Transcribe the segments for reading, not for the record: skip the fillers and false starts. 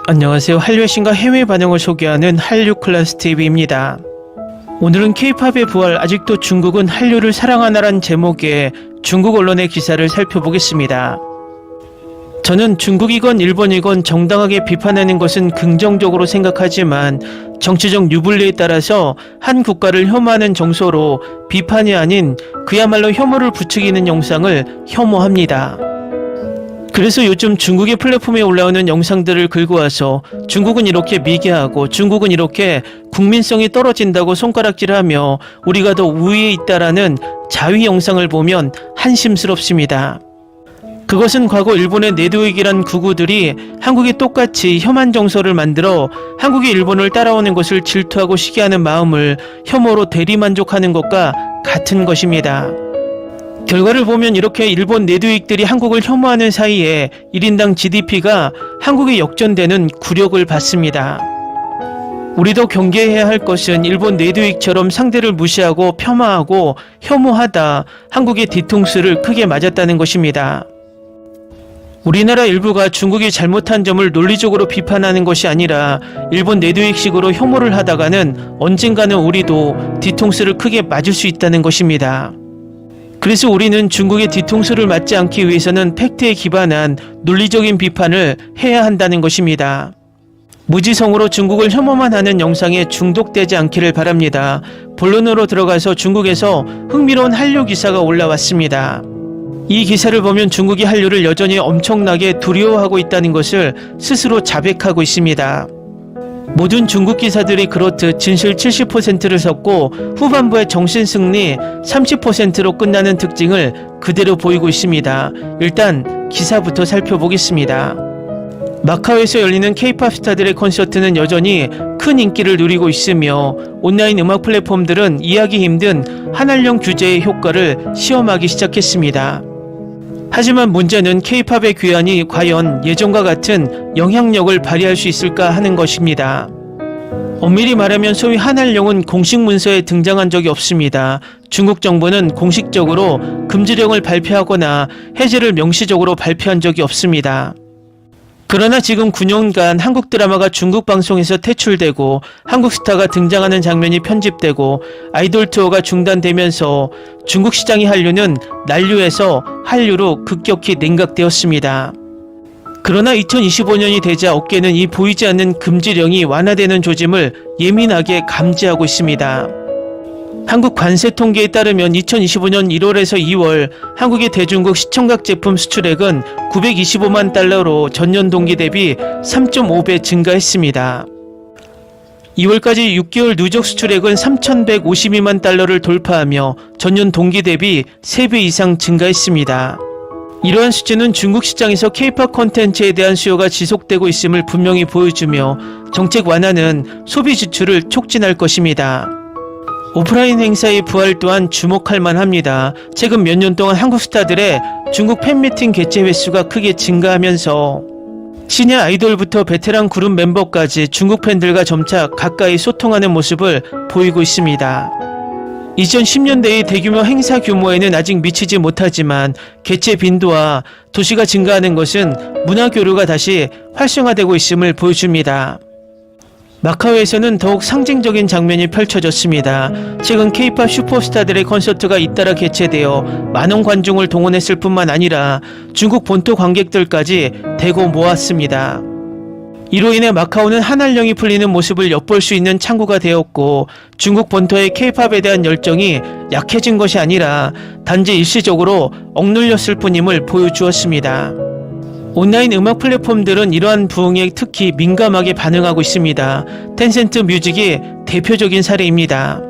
안녕하세요. 한류의 신과 해외 반응을 소개하는 한류클래스TV입니다. 오늘은 K-팝의 부활, 아직도 중국은 한류를 사랑하나란 제목의 중국 언론의 기사를 살펴보겠습니다. 저는 중국이건 일본이건 정당하게 비판하는 것은 긍정적으로 생각하지만 정치적 유불리에 따라서 한 국가를 혐오하는 정서로 비판이 아닌 그야말로 혐오를 부추기는 영상을 혐오합니다. 그래서 요즘 중국의 플랫폼에 올라오는 영상들을 긁고 와서 중국은 이렇게 미개하고 중국은 이렇게 국민성이 떨어진다고 손가락질하며 우리가 더 우위에 있다라는 자위 영상을 보면 한심스럽습니다. 그것은 과거 일본의 내도익이란 구구들이 한국이 똑같이 혐한 정서를 만들어 한국이 일본을 따라오는 것을 질투하고 시기하는 마음을 혐오로 대리만족하는 것과 같은 것입니다. 결과를 보면 이렇게 일본 내도익들이 한국을 혐오하는 사이에 1인당 GDP가 한국에 역전되는 굴욕을 받습니다. 우리도 경계해야 할 것은 일본 내도익처럼 상대를 무시하고 폄하하고 혐오하다 한국의 뒤통수를 크게 맞았다는 것입니다. 우리나라 일부가 중국이 잘못한 점을 논리적으로 비판하는 것이 아니라 일본 내도익식으로 혐오를 하다가는 언젠가는 우리도 뒤통수를 크게 맞을 수 있다는 것입니다. 그래서 우리는 중국의 뒤통수를 맞지 않기 위해서는 팩트에 기반한 논리적인 비판을 해야 한다는 것입니다. 무지성으로 중국을 혐오만 하는 영상에 중독되지 않기를 바랍니다. 본론으로 들어가서 중국에서 흥미로운 한류 기사가 올라왔습니다. 이 기사를 보면 중국이 한류를 여전히 엄청나게 두려워하고 있다는 것을 스스로 자백하고 있습니다. 모든 중국 기사들이 그렇듯 진실 70%를 섞고 후반부의 정신승리 30%로 끝나는 특징을 그대로 보이고 있습니다. 일단 기사부터 살펴보겠습니다. 마카오에서 열리는 K-팝 스타들의 콘서트는 여전히 큰 인기를 누리고 있으며 온라인 음악 플랫폼들은 이해하기 힘든 한알령 규제의 효과를 시험하기 시작했습니다. 하지만 문제는 K-팝의 귀환이 과연 예전과 같은 영향력을 발휘할 수 있을까 하는 것입니다. 엄밀히 말하면 소위 한알령은 공식 문서에 등장한 적이 없습니다. 중국 정부는 공식적으로 금지령을 발표하거나 해제를 명시적으로 발표한 적이 없습니다. 그러나 지금 9년간 한국 드라마가 중국 방송에서 퇴출되고 한국 스타가 등장하는 장면이 편집되고 아이돌 투어가 중단되면서 중국 시장의 한류는 난류에서 한류로 급격히 냉각되었습니다. 그러나 2025년이 되자 업계는 이 보이지 않는 금지령이 완화되는 조짐을 예민하게 감지하고 있습니다. 한국 관세 통계에 따르면 2025년 1월에서 2월 한국의 대중국 시청각 제품 수출액은 925만 달러로 전년 동기 대비 3.5배 증가했습니다. 2월까지 6개월 누적 수출액은 3,152만 달러를 돌파하며 전년 동기 대비 3배 이상 증가했습니다. 이러한 수치는 중국 시장에서 K-팝 콘텐츠에 대한 수요가 지속되고 있음을 분명히 보여주며 정책 완화는 소비 지출을 촉진할 것입니다. 오프라인 행사의 부활 또한 주목할 만합니다. 최근 몇 년 동안 한국 스타들의 중국 팬미팅 개최 횟수가 크게 증가하면서 시니어 아이돌부터 베테랑 그룹 멤버까지 중국 팬들과 점차 가까이 소통하는 모습을 보이고 있습니다. 2010년대의 대규모 행사 규모에는 아직 미치지 못하지만 개최 빈도와 도시가 증가하는 것은 문화 교류가 다시 활성화되고 있음을 보여줍니다. 마카오에서는 더욱 상징적인 장면이 펼쳐졌습니다. 최근 K-팝 슈퍼스타들의 콘서트가 잇따라 개최되어 많은 관중을 동원했을 뿐만 아니라 중국 본토 관객들까지 대거 모았습니다. 이로 인해 마카오는 한알령이 풀리는 모습을 엿볼 수 있는 창구가 되었고 중국 본토의 K-팝에 대한 열정이 약해진 것이 아니라 단지 일시적으로 억눌렸을 뿐임을 보여주었습니다. 온라인 음악 플랫폼들은 이러한 부흥에 특히 민감하게 반응하고 있습니다. 텐센트 뮤직이 대표적인 사례입니다.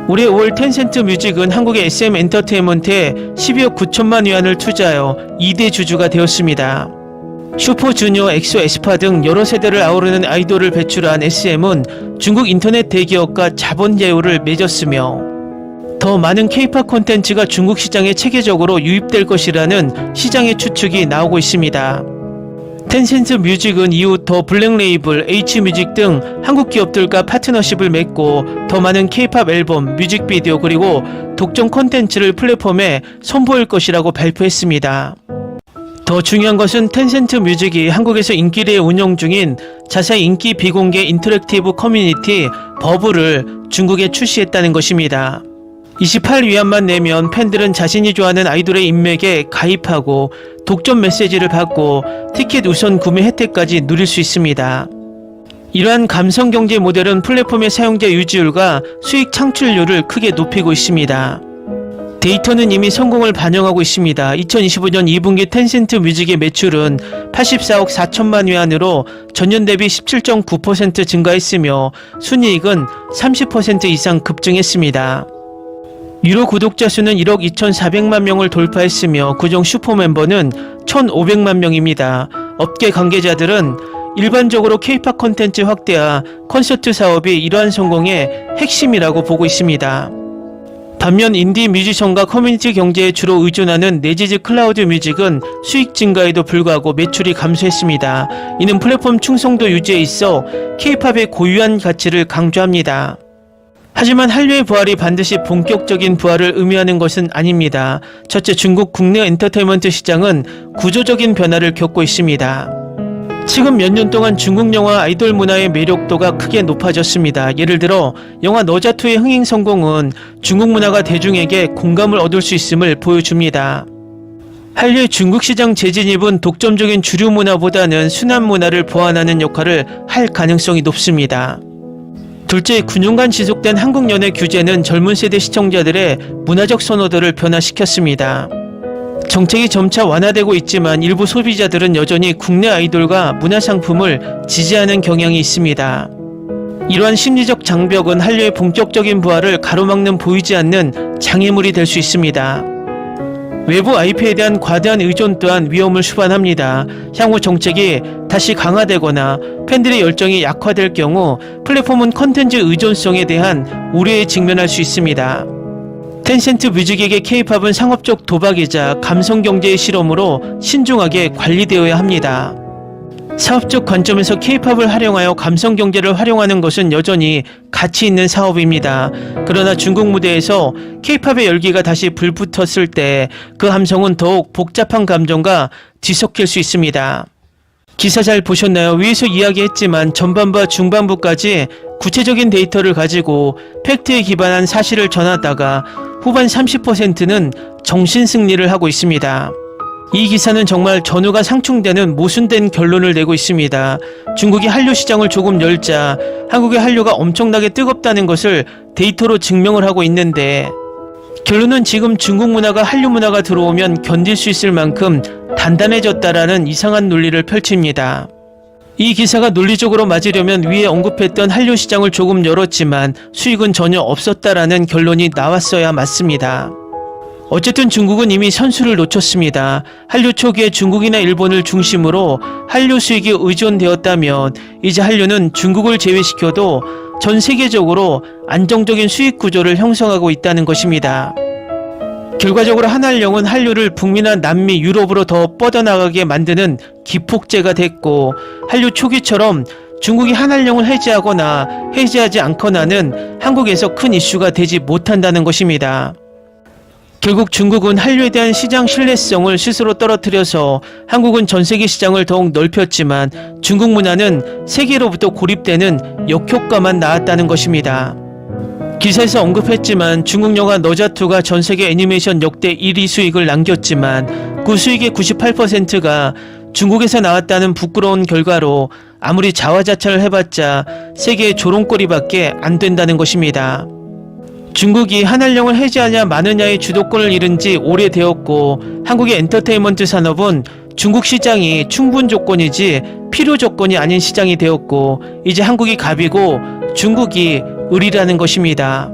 올해 5월 텐센트 뮤직은 한국의 SM 엔터테인먼트에 12억 9천만 위안을 투자하여 2대 주주가 되었습니다. 슈퍼주니어, 엑소, 에스파 등 여러 세대를 아우르는 아이돌을 배출한 SM은 중국 인터넷 대기업과 자본 제휴를 맺었으며 더 많은 K-팝 콘텐츠가 중국 시장에 체계적으로 유입될 것이라는 시장의 추측이 나오고 있습니다. 텐센트 뮤직은 이후 더 블랙 레이블, H뮤직 등 한국 기업들과 파트너십을 맺고 더 많은 K-팝 앨범, 뮤직비디오 그리고 독점 콘텐츠를 플랫폼에 선보일 것이라고 발표했습니다. 더 중요한 것은 텐센트 뮤직이 한국에서 인기리에 운영 중인 자사 인기 비공개 인터랙티브 커뮤니티 버블을 중국에 출시했다는 것입니다. 28위안만 내면 팬들은 자신이 좋아하는 아이돌의 인맥에 가입하고 독점 메시지를 받고 티켓 우선 구매 혜택까지 누릴 수 있습니다. 이러한 감성경제 모델은 플랫폼의 사용자 유지율과 수익 창출률을 크게 높이고 있습니다. 데이터는 이미 성공을 반영하고 있습니다. 2025년 2분기 텐센트 뮤직의 매출은 84억 4천만 위안으로 전년 대비 17.9% 증가했으며 순이익은 30% 이상 급증했습니다. 유료 구독자 수는 1억 2,400만 명을 돌파했으며 그중 슈퍼멤버는 1,500만 명입니다. 업계 관계자들은 일반적으로 K-팝 콘텐츠 확대와 콘서트 사업이 이러한 성공의 핵심이라고 보고 있습니다. 반면 인디 뮤지션과 커뮤니티 경제에 주로 의존하는 네지즈 클라우드 뮤직은 수익 증가에도 불구하고 매출이 감소했습니다. 이는 플랫폼 충성도 유지에 있어 K-팝의 고유한 가치를 강조합니다. 하지만 한류의 부활이 반드시 본격적인 부활을 의미하는 것은 아닙니다. 첫째, 중국 국내 엔터테인먼트 시장은 구조적인 변화를 겪고 있습니다. 최근 몇 년 동안 중국 영화 아이돌 문화의 매력도가 크게 높아졌습니다. 예를 들어 영화 너자투의 흥행 성공은 중국 문화가 대중에게 공감을 얻을 수 있음을 보여줍니다. 한류의 중국 시장 재진입은 독점적인 주류 문화보다는 순환 문화를 보완하는 역할을 할 가능성이 높습니다. 둘째, 9년간 지속된 한국 연예 규제는 젊은 세대 시청자들의 문화적 선호도를 변화시켰습니다. 정책이 점차 완화되고 있지만 일부 소비자들은 여전히 국내 아이돌과 문화상품을 지지하는 경향이 있습니다. 이러한 심리적 장벽은 한류의 본격적인 부활을 가로막는 보이지 않는 장애물이 될 수 있습니다. 외부 IP에 대한 과다한 의존 또한 위험을 수반합니다. 향후 정책이 다시 강화되거나 팬들의 열정이 약화될 경우 플랫폼은 컨텐츠 의존성에 대한 우려에 직면할 수 있습니다. 텐센트 뮤직에게 K-팝은 상업적 도박이자 감성경제의 실험으로 신중하게 관리되어야 합니다. 사업적 관점에서 K-팝을 활용하여 감성경제를 활용하는 것은 여전히 가치 있는 사업입니다. 그러나 중국 무대에서 K-팝의 열기가 다시 불붙었을 때 그 함성은 더욱 복잡한 감정과 뒤섞일 수 있습니다. 기사 잘 보셨나요? 위에서 이야기했지만 전반부와 중반부까지 구체적인 데이터를 가지고 팩트에 기반한 사실을 전하다가 후반 30%는 정신승리를 하고 있습니다. 이 기사는 정말 전후가 상충되는 모순된 결론을 내고 있습니다. 중국이 한류 시장을 조금 열자 한국의 한류가 엄청나게 뜨겁다는 것을 데이터로 증명을 하고 있는데 결론은 지금 중국 문화가 한류 문화가 들어오면 견딜 수 있을 만큼 단단해졌다라는 이상한 논리를 펼칩니다. 이 기사가 논리적으로 맞으려면 위에 언급했던 한류 시장을 조금 열었지만 수익은 전혀 없었다라는 결론이 나왔어야 맞습니다. 어쨌든 중국은 이미 선수를 놓쳤습니다. 한류 초기에 중국이나 일본을 중심으로 한류 수익이 의존되었다면 이제 한류는 중국을 제외시켜도 전 세계적으로 안정적인 수익 구조를 형성하고 있다는 것입니다. 결과적으로 한한령은 한류를 북미나 남미, 유럽으로 더 뻗어나가게 만드는 기폭제가 됐고 한류 초기처럼 중국이 한한령을 해제하거나 해제하지 않거나는 한국에서 큰 이슈가 되지 못한다는 것입니다. 결국 중국은 한류에 대한 시장 신뢰성을 스스로 떨어뜨려서 한국은 전세계 시장을 더욱 넓혔지만 중국 문화는 세계로부터 고립되는 역효과만 낳았다는 것입니다. 기사에서 언급했지만 중국 영화 너자투가 전세계 애니메이션 역대 1위 수익을 남겼지만 그 수익의 98%가 중국에서 나왔다는 부끄러운 결과로 아무리 자화자찬을 해봤자 세계의 조롱거리밖에 안 된다는 것입니다. 중국이 한한령을 해제하냐 마느냐의 주도권을 잃은 지 오래되었고 한국의 엔터테인먼트 산업은 중국 시장이 충분 조건이지 필요 조건이 아닌 시장이 되었고 이제 한국이 갑이고 중국이 을이라는 것입니다.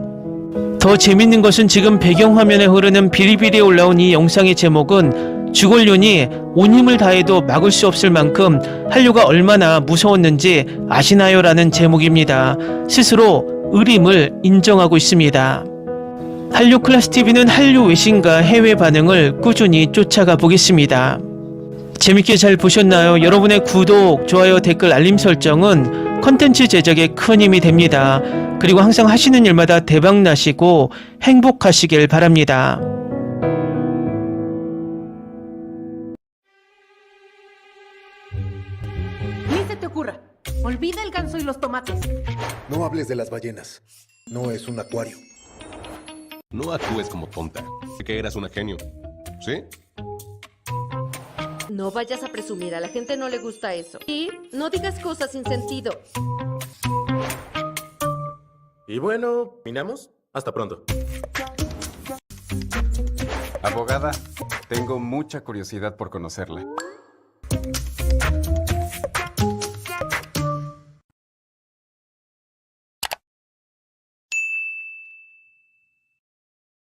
더 재밌는 것은 지금 배경화면에 흐르는 비리비리에 올라온 이 영상의 제목은 주걸륜이 온 힘을 다해도 막을 수 없을 만큼 한류가 얼마나 무서웠는지 아시나요? 라는 제목입니다. 스스로 을임을 인정하고 있습니다. 한류 클래스TV는 한류 외신과 해외 반응을 꾸준히 쫓아가 보겠습니다. 재밌게 잘 보셨나요? 여러분의 구독, 좋아요, 댓글, 알림 설정은 컨텐츠 제작에 큰 힘이 됩니다. 그리고 항상 하시는 일마다 대박 나시고 행복하시길 바랍니다. Olvida el ganso y los tomates. No hables de las ballenas. No es un acuario. No actúes como tonta. Que eras una genio. ¿Sí? No vayas a presumir, a la gente no le gusta eso. Y no digas cosas sin sentido. Y bueno, ¿minamos? Hasta pronto. Abogada, tengo mucha curiosidad por conocerla.